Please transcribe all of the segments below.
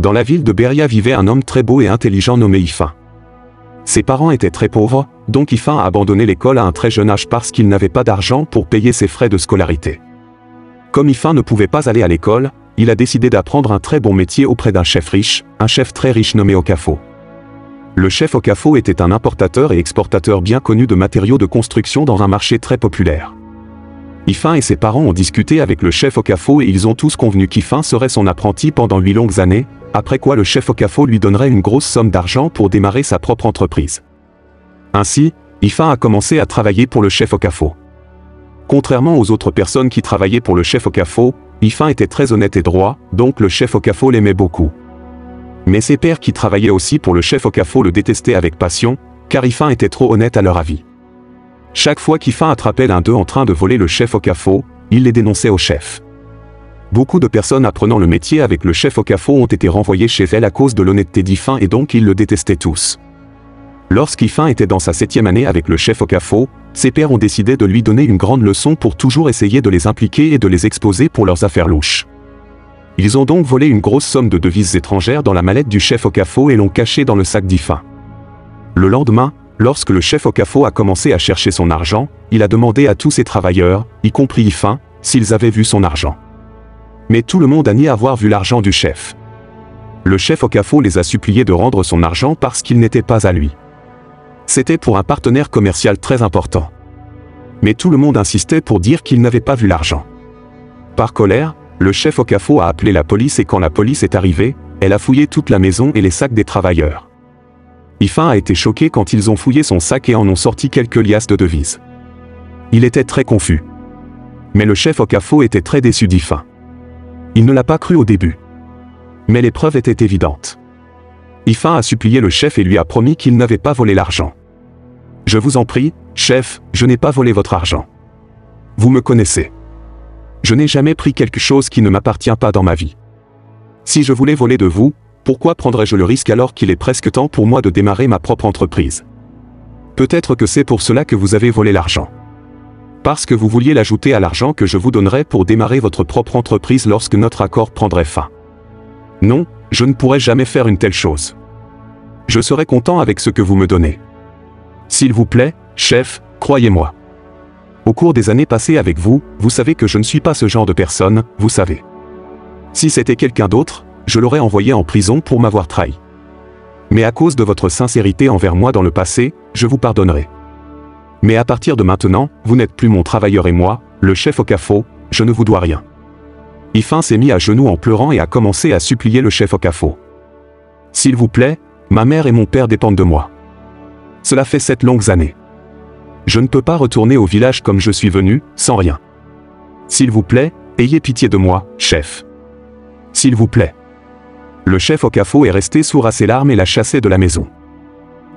Dans la ville de Beria vivait un homme très beau et intelligent nommé Ifin. Ses parents étaient très pauvres, donc Ifin a abandonné l'école à un très jeune âge parce qu'il n'avait pas d'argent pour payer ses frais de scolarité. Comme Ifin ne pouvait pas aller à l'école, il a décidé d'apprendre un très bon métier auprès d'un chef riche, un chef très riche nommé Okafo. Le chef Okafo était un importateur et exportateur bien connu de matériaux de construction dans un marché très populaire. Ifin et ses parents ont discuté avec le chef Okafo et ils ont tous convenu qu'Ifin serait son apprenti pendant 8 longues années, après quoi le chef Okafo lui donnerait une grosse somme d'argent pour démarrer sa propre entreprise. Ainsi, Ifin a commencé à travailler pour le chef Okafo. Contrairement aux autres personnes qui travaillaient pour le chef Okafo, Ifin était très honnête et droit, donc le chef Okafo l'aimait beaucoup. Mais ses pairs qui travaillaient aussi pour le chef Okafo le détestaient avec passion, car Ifin était trop honnête à leur avis. Chaque fois qu'Ifin attrapait l'un d'eux en train de voler le chef Okafo, il les dénonçait au chef. Beaucoup de personnes apprenant le métier avec le chef Okafo ont été renvoyées chez elle à cause de l'honnêteté d'Ifin et donc ils le détestaient tous. Lorsqu'Ifin était dans sa 7e année avec le chef Okafo, ses pairs ont décidé de lui donner une grande leçon pour toujours essayer de les impliquer et de les exposer pour leurs affaires louches. Ils ont donc volé une grosse somme de devises étrangères dans la mallette du chef Okafo et l'ont cachée dans le sac d'Ifin. Le lendemain, lorsque le chef Okafo a commencé à chercher son argent, il a demandé à tous ses travailleurs, y compris Ifin, s'ils avaient vu son argent. Mais tout le monde a nié avoir vu l'argent du chef. Le chef Okafo les a suppliés de rendre son argent parce qu'il n'était pas à lui. C'était pour un partenaire commercial très important. Mais tout le monde insistait pour dire qu'il n'avait pas vu l'argent. Par colère, le chef Okafo a appelé la police et quand la police est arrivée, elle a fouillé toute la maison et les sacs des travailleurs. Ifin a été choqué quand ils ont fouillé son sac et en ont sorti quelques liasses de devises. Il était très confus. Mais le chef Okafo était très déçu d'Ifin. Il ne l'a pas cru au début. Mais les preuves étaient évidentes. Ifin a supplié le chef et lui a promis qu'il n'avait pas volé l'argent. « Je vous en prie, chef, je n'ai pas volé votre argent. Vous me connaissez. Je n'ai jamais pris quelque chose qui ne m'appartient pas dans ma vie. Si je voulais voler de vous, pourquoi prendrais-je le risque alors qu'il est presque temps pour moi de démarrer ma propre entreprise? Peut-être que c'est pour cela que vous avez volé l'argent. Parce que vous vouliez l'ajouter à l'argent que je vous donnerais pour démarrer votre propre entreprise lorsque notre accord prendrait fin. Non, je ne pourrais jamais faire une telle chose. Je serai content avec ce que vous me donnez. S'il vous plaît, chef, croyez-moi. Au cours des années passées avec vous, vous savez que je ne suis pas ce genre de personne, vous savez. Si c'était quelqu'un d'autre, je l'aurais envoyé en prison pour m'avoir trahi. Mais à cause de votre sincérité envers moi dans le passé, je vous pardonnerai. Mais à partir de maintenant, vous n'êtes plus mon travailleur et moi, le chef Okafo, je ne vous dois rien. Ifin s'est mis à genoux en pleurant et a commencé à supplier le chef Okafo. S'il vous plaît, ma mère et mon père dépendent de moi. Cela fait 7 longues années. Je ne peux pas retourner au village comme je suis venu, sans rien. S'il vous plaît, ayez pitié de moi, chef. S'il vous plaît. Le chef Okafo est resté sourd à ses larmes et l'a chassé de la maison.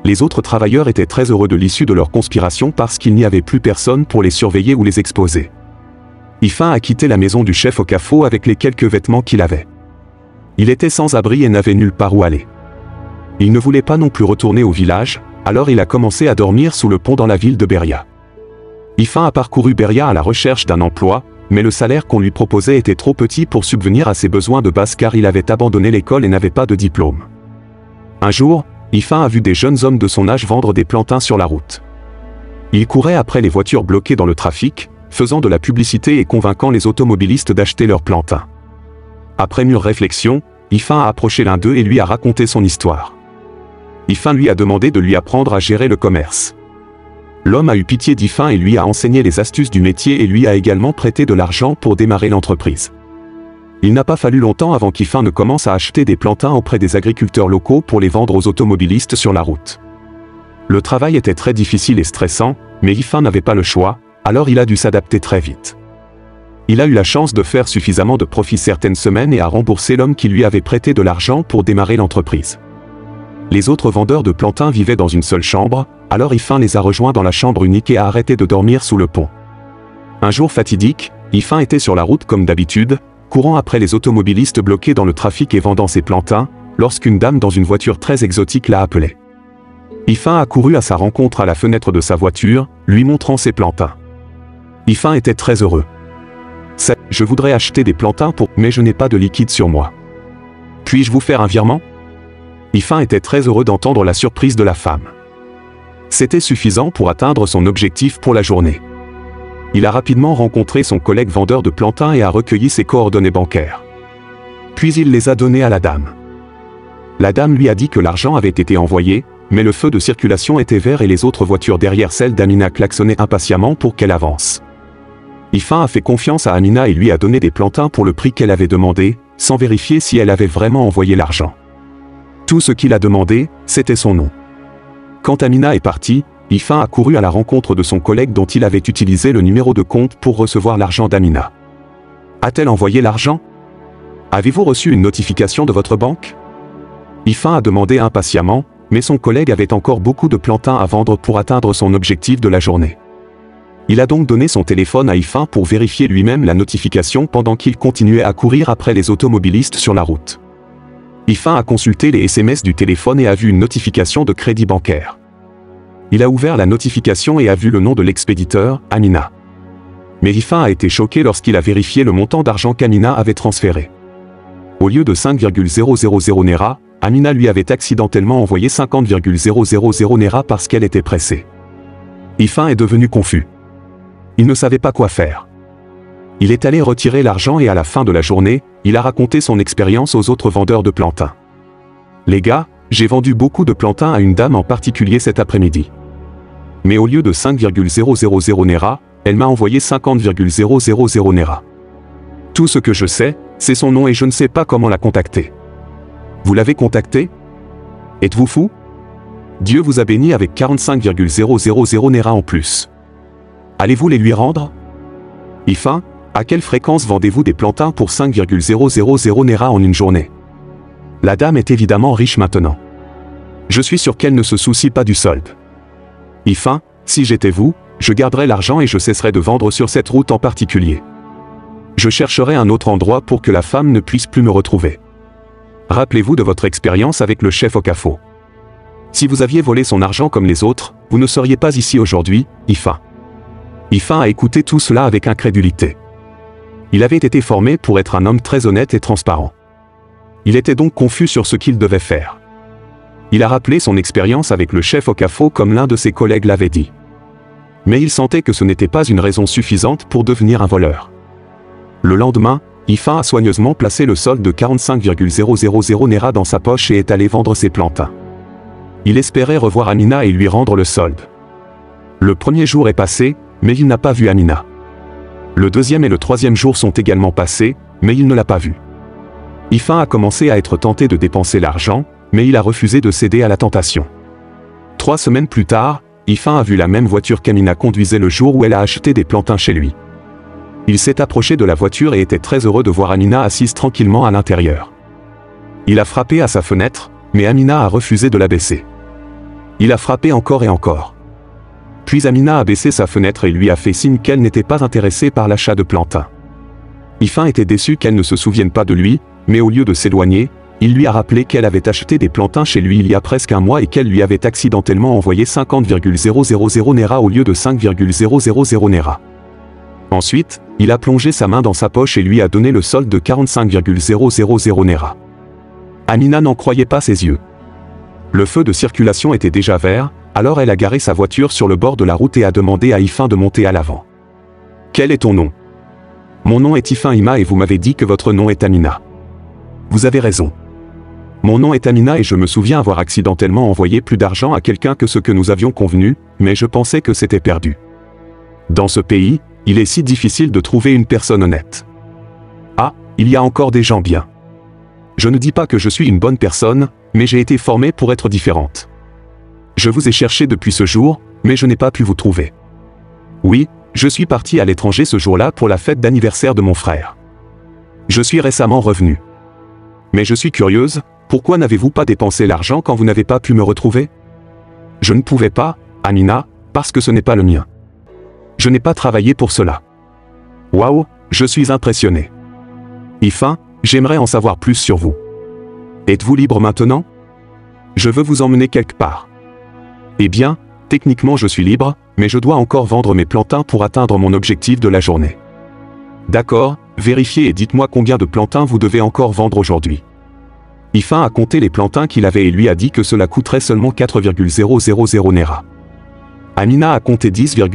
Les autres travailleurs étaient très heureux de l'issue de leur conspiration parce qu'il n'y avait plus personne pour les surveiller ou les exposer. Ifin a quitté la maison du chef Okafo avec les quelques vêtements qu'il avait. Il était sans abri et n'avait nulle part où aller. Il ne voulait pas non plus retourner au village, alors il a commencé à dormir sous le pont dans la ville de Beria. Ifin a parcouru Beria à la recherche d'un emploi, mais le salaire qu'on lui proposait était trop petit pour subvenir à ses besoins de base car il avait abandonné l'école et n'avait pas de diplôme. Un jour, Ifin a vu des jeunes hommes de son âge vendre des plantains sur la route. Il courait après les voitures bloquées dans le trafic, faisant de la publicité et convainquant les automobilistes d'acheter leurs plantains. Après mûre réflexion, Ifin a approché l'un d'eux et lui a raconté son histoire. Ifin lui a demandé de lui apprendre à gérer le commerce. L'homme a eu pitié d'Ifin et lui a enseigné les astuces du métier et lui a également prêté de l'argent pour démarrer l'entreprise. Il n'a pas fallu longtemps avant qu'Ifin ne commence à acheter des plantains auprès des agriculteurs locaux pour les vendre aux automobilistes sur la route. Le travail était très difficile et stressant, mais Ifin n'avait pas le choix, alors il a dû s'adapter très vite. Il a eu la chance de faire suffisamment de profit certaines semaines et a remboursé l'homme qui lui avait prêté de l'argent pour démarrer l'entreprise. Les autres vendeurs de plantains vivaient dans une seule chambre, alors Ifin les a rejoints dans la chambre unique et a arrêté de dormir sous le pont. Un jour fatidique, Ifin était sur la route comme d'habitude, courant après les automobilistes bloqués dans le trafic et vendant ses plantains, lorsqu'une dame dans une voiture très exotique l'a appelé. Ifin a couru à sa rencontre à la fenêtre de sa voiture, lui montrant ses plantains. Ifin était très heureux. « Je voudrais acheter des plantains mais je n'ai pas de liquide sur moi. » Puis-je vous faire un virement? Ifin était très heureux d'entendre la surprise de la femme. C'était suffisant pour atteindre son objectif pour la journée. Il a rapidement rencontré son collègue vendeur de plantain et a recueilli ses coordonnées bancaires. Puis il les a données à la dame. La dame lui a dit que l'argent avait été envoyé, mais le feu de circulation était vert et les autres voitures derrière celle d'Amina klaxonnaient impatiemment pour qu'elle avance. Ifin a fait confiance à Amina et lui a donné des plantains pour le prix qu'elle avait demandé, sans vérifier si elle avait vraiment envoyé l'argent. Tout ce qu'il a demandé, c'était son nom. Quand Amina est partie, Ifin a couru à la rencontre de son collègue dont il avait utilisé le numéro de compte pour recevoir l'argent d'Amina. A-t-elle envoyé l'argent? Avez-vous reçu une notification de votre banque? Ifin a demandé impatiemment, mais son collègue avait encore beaucoup de plantains à vendre pour atteindre son objectif de la journée. Il a donc donné son téléphone à Ifin pour vérifier lui-même la notification pendant qu'il continuait à courir après les automobilistes sur la route. Ifin a consulté les SMS du téléphone et a vu une notification de crédit bancaire. Il a ouvert la notification et a vu le nom de l'expéditeur, Amina. Mais Ifin a été choqué lorsqu'il a vérifié le montant d'argent qu'Amina avait transféré. Au lieu de 5,000 Naira, Amina lui avait accidentellement envoyé 50,000 Naira parce qu'elle était pressée. Ifin est devenu confus. Il ne savait pas quoi faire. Il est allé retirer l'argent et à la fin de la journée, il a raconté son expérience aux autres vendeurs de plantains. Les gars, j'ai vendu beaucoup de plantains à une dame en particulier cet après-midi. Mais au lieu de 5,000 Naira, elle m'a envoyé 50,000 Naira. Tout ce que je sais, c'est son nom et je ne sais pas comment la contacter. Vous l'avez contacté? Êtes-vous fou? Dieu vous a béni avec 45,000 Naira en plus. Allez-vous les lui rendre? Ifin, à quelle fréquence vendez-vous des plantains pour 5,000 Naira en une journée? La dame est évidemment riche maintenant. Je suis sûr qu'elle ne se soucie pas du solde. Ifin, si j'étais vous, je garderais l'argent et je cesserais de vendre sur cette route en particulier. Je chercherais un autre endroit pour que la femme ne puisse plus me retrouver. Rappelez-vous de votre expérience avec le chef Okafo. Si vous aviez volé son argent comme les autres, vous ne seriez pas ici aujourd'hui, Ifin. Ifin a écouté tout cela avec incrédulité. Il avait été formé pour être un homme très honnête et transparent. Il était donc confus sur ce qu'il devait faire. Il a rappelé son expérience avec le chef Okafo comme l'un de ses collègues l'avait dit. Mais il sentait que ce n'était pas une raison suffisante pour devenir un voleur. Le lendemain, Ifin a soigneusement placé le solde de 45,000 Naira dans sa poche et est allé vendre ses plantains. Il espérait revoir Amina et lui rendre le solde. Le premier jour est passé, mais il n'a pas vu Amina. Le deuxième et le troisième jour sont également passés, mais il ne l'a pas vue. Ifin a commencé à être tenté de dépenser l'argent, mais il a refusé de céder à la tentation. 3 semaines plus tard, Ifin a vu la même voiture qu'Amina conduisait le jour où elle a acheté des plantains chez lui. Il s'est approché de la voiture et était très heureux de voir Amina assise tranquillement à l'intérieur. Il a frappé à sa fenêtre, mais Amina a refusé de la baisser. Il a frappé encore et encore. Puis Amina a baissé sa fenêtre et lui a fait signe qu'elle n'était pas intéressée par l'achat de plantains. Ifin était déçu qu'elle ne se souvienne pas de lui, mais au lieu de s'éloigner, il lui a rappelé qu'elle avait acheté des plantains chez lui il y a presque un mois et qu'elle lui avait accidentellement envoyé 50,000 Naira au lieu de 5,000 Naira. Ensuite, il a plongé sa main dans sa poche et lui a donné le solde de 45,000 Naira. Amina n'en croyait pas ses yeux. Le feu de circulation était déjà vert, alors elle a garé sa voiture sur le bord de la route et a demandé à Ifin de monter à l'avant. « Quel est ton nom ?»« Mon nom est Ifin Ima et vous m'avez dit que votre nom est Amina. »« Vous avez raison. Mon nom est Amina et je me souviens avoir accidentellement envoyé plus d'argent à quelqu'un que ce que nous avions convenu, mais je pensais que c'était perdu. Dans ce pays, il est si difficile de trouver une personne honnête. Ah, il y a encore des gens bien. Je ne dis pas que je suis une bonne personne, mais j'ai été formée pour être différente. Je vous ai cherché depuis ce jour, mais je n'ai pas pu vous trouver. Oui, je suis parti à l'étranger ce jour-là pour la fête d'anniversaire de mon frère. Je suis récemment revenu. Mais je suis curieuse, pourquoi n'avez-vous pas dépensé l'argent quand vous n'avez pas pu me retrouver? Je ne pouvais pas, Amina, parce que ce n'est pas le mien. Je n'ai pas travaillé pour cela. Waouh, je suis impressionné. Ifin, j'aimerais en savoir plus sur vous. Êtes-vous libre maintenant? Je veux vous emmener quelque part. Eh bien, techniquement je suis libre, mais je dois encore vendre mes plantains pour atteindre mon objectif de la journée. D'accord, vérifiez et dites-moi combien de plantains vous devez encore vendre aujourd'hui. Ifin a compté les plantins qu'il avait et lui a dit que cela coûterait seulement 4,000 Nera. Amina a compté 10,000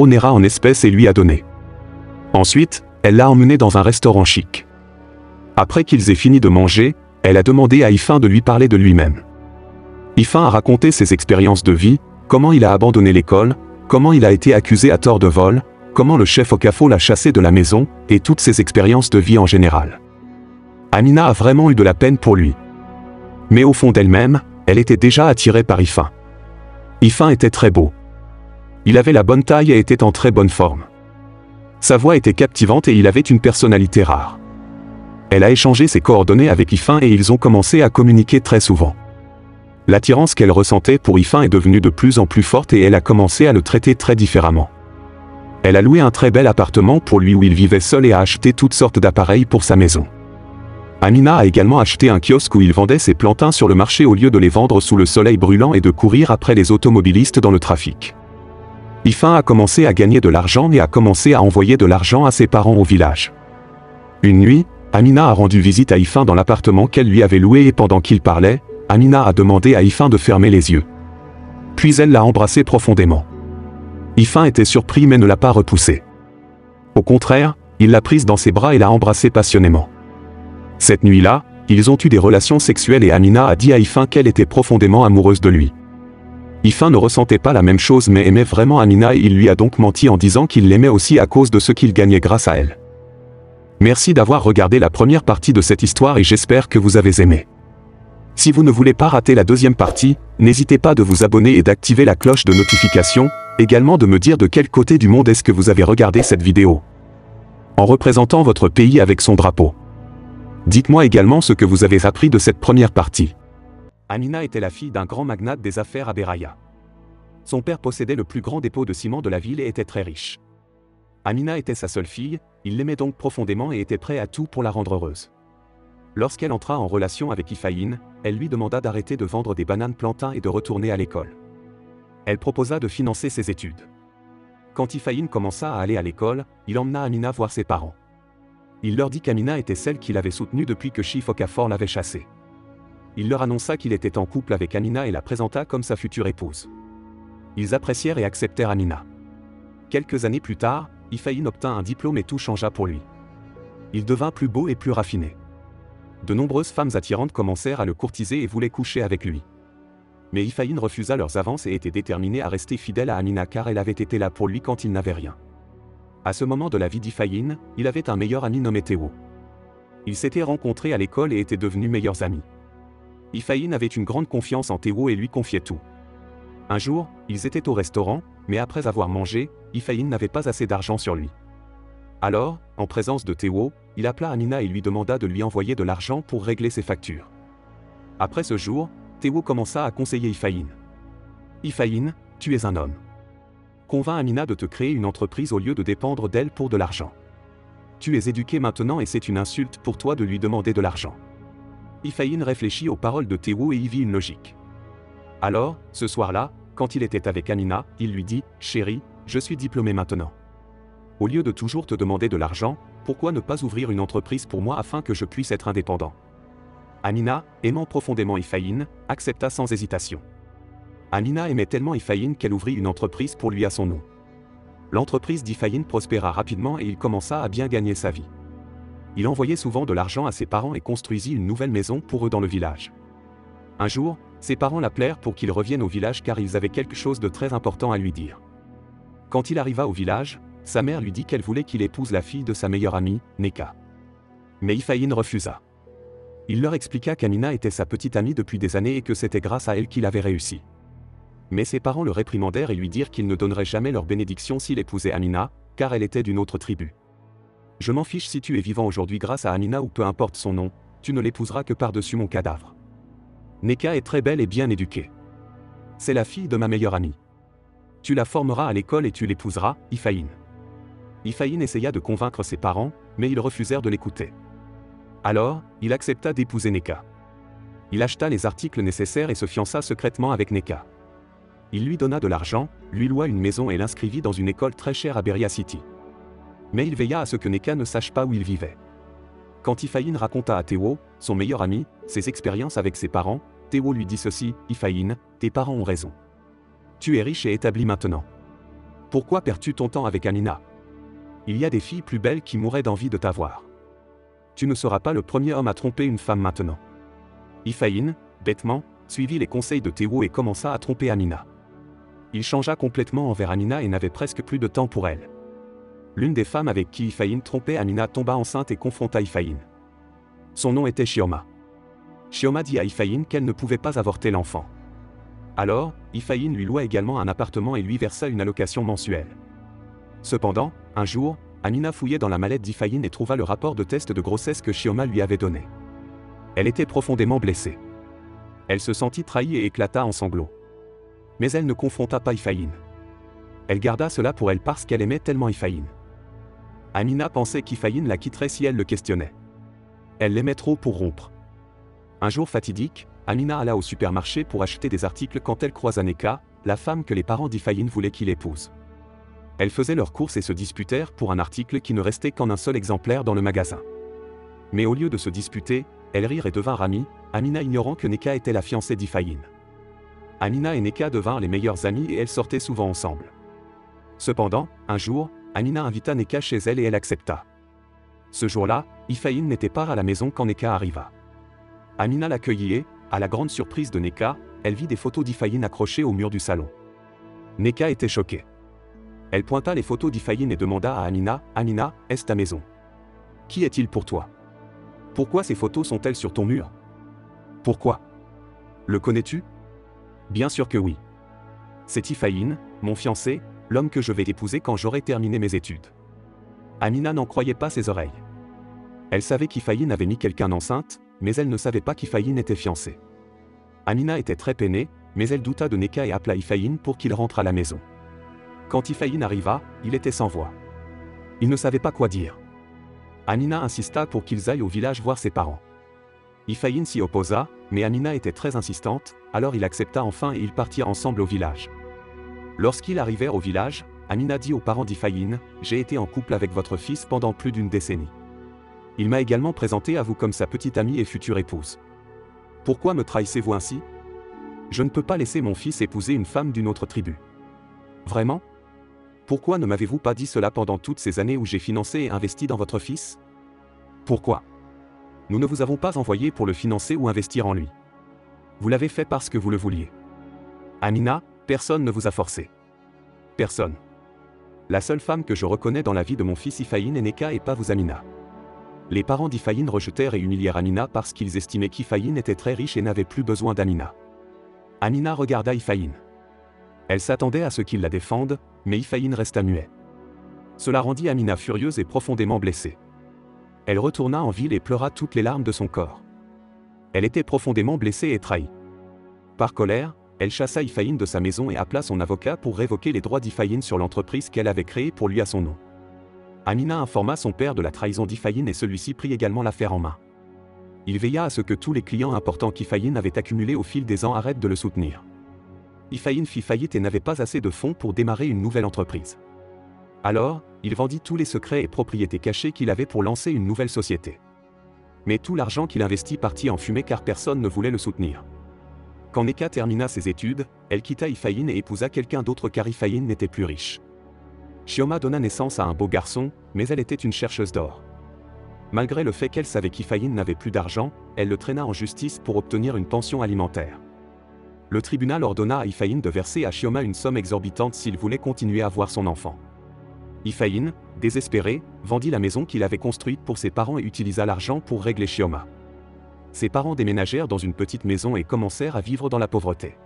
Nera en espèces et lui a donné. Ensuite, elle l'a emmené dans un restaurant chic. Après qu'ils aient fini de manger, elle a demandé à Ifin de lui parler de lui-même. Ifin a raconté ses expériences de vie, comment il a abandonné l'école, comment il a été accusé à tort de vol, comment le chef Okafor l'a chassé de la maison, et toutes ses expériences de vie en général. Amina a vraiment eu de la peine pour lui. Mais au fond d'elle-même, elle était déjà attirée par Ifin. Ifin était très beau. Il avait la bonne taille et était en très bonne forme. Sa voix était captivante et il avait une personnalité rare. Elle a échangé ses coordonnées avec Ifin et ils ont commencé à communiquer très souvent. L'attirance qu'elle ressentait pour Ifin est devenue de plus en plus forte et elle a commencé à le traiter très différemment. Elle a loué un très bel appartement pour lui où il vivait seul et a acheté toutes sortes d'appareils pour sa maison. Amina a également acheté un kiosque où il vendait ses plantains sur le marché au lieu de les vendre sous le soleil brûlant et de courir après les automobilistes dans le trafic. Ifin a commencé à gagner de l'argent et a commencé à envoyer de l'argent à ses parents au village. Une nuit, Amina a rendu visite à Ifin dans l'appartement qu'elle lui avait loué et pendant qu'il parlait, Amina a demandé à Ifin de fermer les yeux. Puis elle l'a embrassé profondément. Ifin était surpris mais ne l'a pas repoussé. Au contraire, il l'a prise dans ses bras et l'a embrassée passionnément. Cette nuit-là, ils ont eu des relations sexuelles et Amina a dit à Ifin qu'elle était profondément amoureuse de lui. Ifin ne ressentait pas la même chose mais aimait vraiment Amina et il lui a donc menti en disant qu'il l'aimait aussi à cause de ce qu'il gagnait grâce à elle. Merci d'avoir regardé la première partie de cette histoire et j'espère que vous avez aimé. Si vous ne voulez pas rater la deuxième partie, n'hésitez pas de vous abonner et d'activer la cloche de notification, également de me dire de quel côté du monde est-ce que vous avez regardé cette vidéo. En représentant votre pays avec son drapeau. Dites-moi également ce que vous avez appris de cette première partie. Amina était la fille d'un grand magnate des affaires à Beraya. Son père possédait le plus grand dépôt de ciment de la ville et était très riche. Amina était sa seule fille, il l'aimait donc profondément et était prêt à tout pour la rendre heureuse. Lorsqu'elle entra en relation avec Ifaïn, elle lui demanda d'arrêter de vendre des bananes plantains et de retourner à l'école. Elle proposa de financer ses études. Quand Ifaïn commença à aller à l'école, il emmena Amina voir ses parents. Il leur dit qu'Amina était celle qu'il avait soutenue depuis que Chief Okafor l'avait chassée. Il leur annonça qu'il était en couple avec Amina et la présenta comme sa future épouse. Ils apprécièrent et acceptèrent Amina. Quelques années plus tard, Ifaïn obtint un diplôme et tout changea pour lui. Il devint plus beau et plus raffiné. De nombreuses femmes attirantes commencèrent à le courtiser et voulaient coucher avec lui. Mais Ifaïn refusa leurs avances et était déterminé à rester fidèle à Amina car elle avait été là pour lui quand il n'avait rien. À ce moment de la vie d'Ifaïn, il avait un meilleur ami nommé Théo. Ils s'étaient rencontrés à l'école et étaient devenus meilleurs amis. Ifaïn avait une grande confiance en Théo et lui confiait tout. Un jour, ils étaient au restaurant, mais après avoir mangé, Ifaïn n'avait pas assez d'argent sur lui. Alors, en présence de Théo, il appela Amina et lui demanda de lui envoyer de l'argent pour régler ses factures. Après ce jour, Théo commença à conseiller Ifaïn. Ifaïn, tu es un homme. Convainc Amina de te créer une entreprise au lieu de dépendre d'elle pour de l'argent. Tu es éduqué maintenant et c'est une insulte pour toi de lui demander de l'argent. Ifaïn réfléchit aux paroles de Théo et y vit une logique. Alors, ce soir-là, quand il était avec Amina, il lui dit « Chérie, je suis diplômé maintenant. Au lieu de toujours te demander de l'argent, pourquoi ne pas ouvrir une entreprise pour moi afin que je puisse être indépendant ?» Amina, aimant profondément Ifaïn, accepta sans hésitation. Amina aimait tellement Ifaïn qu'elle ouvrit une entreprise pour lui à son nom. L'entreprise d'Ifaïn prospéra rapidement et il commença à bien gagner sa vie. Il envoyait souvent de l'argent à ses parents et construisit une nouvelle maison pour eux dans le village. Un jour, ses parents l'appelèrent pour qu'il revienne au village car ils avaient quelque chose de très important à lui dire. Quand il arriva au village, sa mère lui dit qu'elle voulait qu'il épouse la fille de sa meilleure amie, Neka. Mais Ifaïn refusa. Il leur expliqua qu'Amina était sa petite amie depuis des années et que c'était grâce à elle qu'il avait réussi. Mais ses parents le réprimandèrent et lui dirent qu'ils ne donneraient jamais leur bénédiction s'il épousait Amina, car elle était d'une autre tribu. Je m'en fiche si tu es vivant aujourd'hui grâce à Amina ou peu importe son nom, tu ne l'épouseras que par-dessus mon cadavre. Neka est très belle et bien éduquée. C'est la fille de ma meilleure amie. Tu la formeras à l'école et tu l'épouseras, Ifaïn. Ifaïn essaya de convaincre ses parents, mais ils refusèrent de l'écouter. Alors, il accepta d'épouser Neka. Il acheta les articles nécessaires et se fiança secrètement avec Neka. Il lui donna de l'argent, lui loua une maison et l'inscrivit dans une école très chère à Beria City. Mais il veilla à ce que Neka ne sache pas où il vivait. Quand Ifaïn raconta à Théo, son meilleur ami, ses expériences avec ses parents, Théo lui dit ceci: Hifhaïn, tes parents ont raison. Tu es riche et établi maintenant. Pourquoi perds-tu ton temps avec Amina? Il y a des filles plus belles qui mourraient d'envie de t'avoir. Tu ne seras pas le premier homme à tromper une femme maintenant. Hifhaïn, bêtement, suivit les conseils de Théo et commença à tromper Amina. Il changea complètement envers Amina et n'avait presque plus de temps pour elle. L'une des femmes avec qui Hifhaïn trompait Amina tomba enceinte et confronta Hifhaïn. Son nom était Chioma. Chioma dit à Hifhaïn qu'elle ne pouvait pas avorter l'enfant. Alors, Hifhaïn lui loua également un appartement et lui versa une allocation mensuelle. Cependant, un jour, Amina fouillait dans la mallette d'Hifhaïn et trouva le rapport de test de grossesse que Chioma lui avait donné. Elle était profondément blessée. Elle se sentit trahie et éclata en sanglots. Mais elle ne confronta pas Hifhaïn. Elle garda cela pour elle parce qu'elle aimait tellement Hifhaïn. Amina pensait qu'Hifhaïn la quitterait si elle le questionnait. Elle l'aimait trop pour rompre. Un jour fatidique, Amina alla au supermarché pour acheter des articles quand elle croisa Neka, la femme que les parents d'Hifhaïn voulaient qu'il épouse. Elles faisaient leurs courses et se disputèrent pour un article qui ne restait qu'en un seul exemplaire dans le magasin. Mais au lieu de se disputer, elles rirent et devinrent amies, Amina ignorant que Neka était la fiancée d'Hifhaïn. Amina et Neka devinrent les meilleures amies et elles sortaient souvent ensemble. Cependant, un jour, Amina invita Neka chez elle et elle accepta. Ce jour-là, Hifhaïn n'était pas à la maison quand Neka arriva. Amina l'accueillit et, à la grande surprise de Neka, elle vit des photos d'Hifhaïn accrochées au mur du salon. Neka était choquée. Elle pointa les photos d'Hifhaïn et demanda à Amina: Amina, est-ce ta maison? Qui est-il pour toi? Pourquoi ces photos sont-elles sur ton mur? Pourquoi? Le connais-tu? Bien sûr que oui. C'est Hifhaïn, mon fiancé, l'homme que je vais épouser quand j'aurai terminé mes études. Amina n'en croyait pas ses oreilles. Elle savait qu'Hifhaïn avait mis quelqu'un enceinte, mais elle ne savait pas qu'Hifhaïn était fiancé. Amina était très peinée, mais elle douta de Neka et appela Hifhaïn pour qu'il rentre à la maison. Quand Hifhaïn arriva, il était sans voix. Il ne savait pas quoi dire. Amina insista pour qu'ils aillent au village voir ses parents. Hifhaïn s'y opposa, mais Amina était très insistante, alors il accepta enfin et ils partirent ensemble au village. Lorsqu'ils arrivèrent au village, Amina dit aux parents d'Hifhaïn: J'ai été en couple avec votre fils pendant plus d'une décennie. Il m'a également présenté à vous comme sa petite amie et future épouse. Pourquoi me trahissez-vous ainsi? Je ne peux pas laisser mon fils épouser une femme d'une autre tribu. Vraiment? Pourquoi ne m'avez-vous pas dit cela pendant toutes ces années où j'ai financé et investi dans votre fils? Pourquoi? Nous ne vous avons pas envoyé pour le financer ou investir en lui. Vous l'avez fait parce que vous le vouliez. Amina, personne ne vous a forcé. Personne. La seule femme que je reconnais dans la vie de mon fils Hifhaïn est Neka et pas vous Amina. Les parents d'Hifhaïn rejetèrent et humilièrent Amina parce qu'ils estimaient qu'Hifhaïn était très riche et n'avait plus besoin d'Amina. Amina regarda Hifhaïn. Elle s'attendait à ce qu'il la défende, mais Hifhaïn resta muet. Cela rendit Amina furieuse et profondément blessée. Elle retourna en ville et pleura toutes les larmes de son corps. Elle était profondément blessée et trahie. Par colère, elle chassa Hifhaïn de sa maison et appela son avocat pour révoquer les droits d'Hifhaïn sur l'entreprise qu'elle avait créée pour lui à son nom. Amina informa son père de la trahison d'Hifhaïn et celui-ci prit également l'affaire en main. Il veilla à ce que tous les clients importants qu'Hifhaïn avait accumulés au fil des ans arrêtent de le soutenir. Hifhaïn fit faillite et n'avait pas assez de fonds pour démarrer une nouvelle entreprise. Alors, il vendit tous les secrets et propriétés cachées qu'il avait pour lancer une nouvelle société. Mais tout l'argent qu'il investit partit en fumée car personne ne voulait le soutenir. Quand Neka termina ses études, elle quitta Hifhaïn et épousa quelqu'un d'autre car Hifhaïn n'était plus riche. Chioma donna naissance à un beau garçon, mais elle était une chercheuse d'or. Malgré le fait qu'elle savait qu'Hifhaïn n'avait plus d'argent, elle le traîna en justice pour obtenir une pension alimentaire. Le tribunal ordonna à Hifhaïn de verser à Chioma une somme exorbitante s'il voulait continuer à voir son enfant. Hifhaïn, désespéré, vendit la maison qu'il avait construite pour ses parents et utilisa l'argent pour régler Chioma. Ses parents déménagèrent dans une petite maison et commencèrent à vivre dans la pauvreté.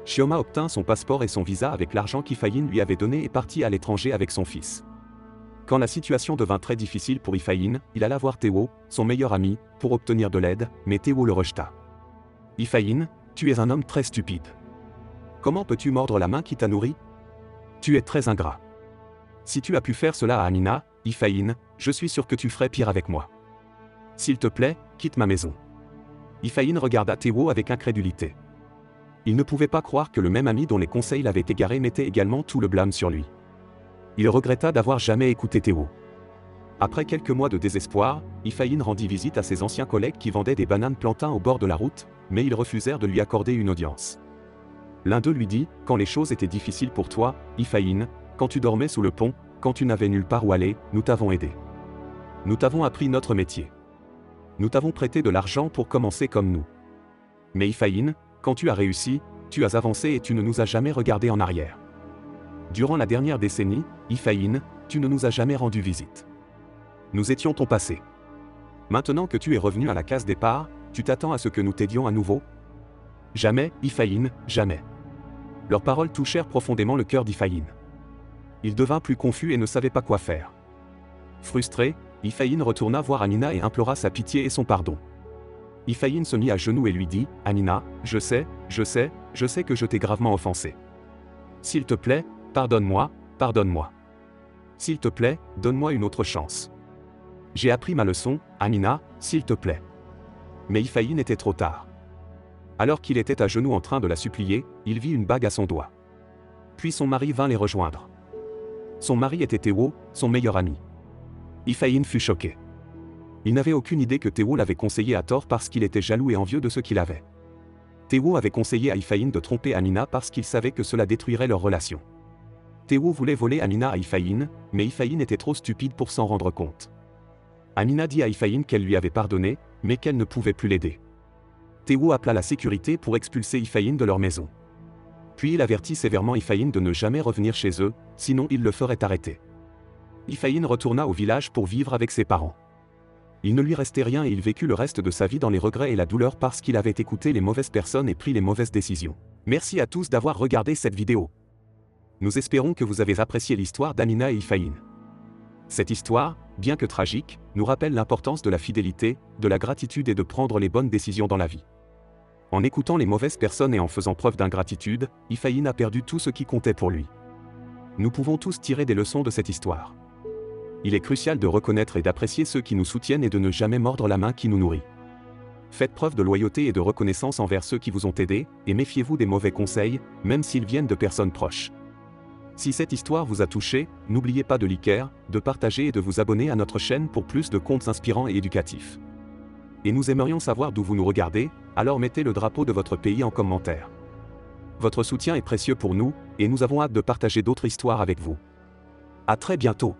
Chioma obtint son passeport et son visa avec l'argent qu'Hifhaïn lui avait donné et partit à l'étranger avec son fils. Quand la situation devint très difficile pour Hifhaïn, il alla voir Théo, son meilleur ami, pour obtenir de l'aide, mais Théo le rejeta. Hifhaïn, tu es un homme très stupide. Comment peux-tu mordre la main qui t'a nourri? Tu es très ingrat. Si tu as pu faire cela à Amina, Hifhaïn, je suis sûr que tu ferais pire avec moi. S'il te plaît, quitte ma maison. Hifhaïn regarda Théo avec incrédulité. Il ne pouvait pas croire que le même ami dont les conseils l'avaient égaré mettait également tout le blâme sur lui. Il regretta d'avoir jamais écouté Théo. Après quelques mois de désespoir, Hifayine rendit visite à ses anciens collègues qui vendaient des bananes plantains au bord de la route, mais ils refusèrent de lui accorder une audience. L'un d'eux lui dit, « Quand les choses étaient difficiles pour toi, Hifayine, quand tu dormais sous le pont, quand tu n'avais nulle part où aller, nous t'avons aidé. Nous t'avons appris notre métier. Nous t'avons prêté de l'argent pour commencer comme nous. Mais Hifayine, quand tu as réussi, tu as avancé et tu ne nous as jamais regardé en arrière. Durant la dernière décennie, Hifayine, tu ne nous as jamais rendu visite. Nous étions ton passé. Maintenant que tu es revenu à la case départ, tu t'attends à ce que nous t'aidions à nouveau? Jamais, Hifayine, jamais. » Leurs paroles touchèrent profondément le cœur d'Hifayine. Il devint plus confus et ne savait pas quoi faire. Frustré, Hifayine retourna voir Hanina et implora sa pitié et son pardon. Hifayine se mit à genoux et lui dit, « Hanina, je sais que je t'ai gravement offensé. S'il te plaît, pardonne-moi, pardonne-moi. S'il te plaît, donne-moi une autre chance. J'ai appris ma leçon, Hanina, s'il te plaît. » Mais Hifayine était trop tard. Alors qu'il était à genoux en train de la supplier, il vit une bague à son doigt. Puis son mari vint les rejoindre. Son mari était Théo, son meilleur ami. Hifayine fut choqué. Il n'avait aucune idée que Théo l'avait conseillé à tort parce qu'il était jaloux et envieux de ce qu'il avait. Théo avait conseillé à Hifayine de tromper Hanina parce qu'il savait que cela détruirait leur relation. Théo voulait voler Hanina à Hifayine, mais Hifayine était trop stupide pour s'en rendre compte. Hanina dit à Hifayine qu'elle lui avait pardonné, mais qu'elle ne pouvait plus l'aider. Théo appela la sécurité pour expulser Hifayine de leur maison. Puis il avertit sévèrement Hifayine de ne jamais revenir chez eux, sinon il le ferait arrêter. Hifayine retourna au village pour vivre avec ses parents. Il ne lui restait rien et il vécut le reste de sa vie dans les regrets et la douleur parce qu'il avait écouté les mauvaises personnes et pris les mauvaises décisions. Merci à tous d'avoir regardé cette vidéo. Nous espérons que vous avez apprécié l'histoire d'Hanina et Hifayine. Cette histoire, bien que tragique, nous rappelle l'importance de la fidélité, de la gratitude et de prendre les bonnes décisions dans la vie. En écoutant les mauvaises personnes et en faisant preuve d'ingratitude, Hifayine a perdu tout ce qui comptait pour lui. Nous pouvons tous tirer des leçons de cette histoire. Il est crucial de reconnaître et d'apprécier ceux qui nous soutiennent et de ne jamais mordre la main qui nous nourrit. Faites preuve de loyauté et de reconnaissance envers ceux qui vous ont aidé, et méfiez-vous des mauvais conseils, même s'ils viennent de personnes proches. Si cette histoire vous a touché, n'oubliez pas de liker, de partager et de vous abonner à notre chaîne pour plus de contes inspirants et éducatifs. Et nous aimerions savoir d'où vous nous regardez, alors mettez le drapeau de votre pays en commentaire. Votre soutien est précieux pour nous, et nous avons hâte de partager d'autres histoires avec vous. À très bientôt.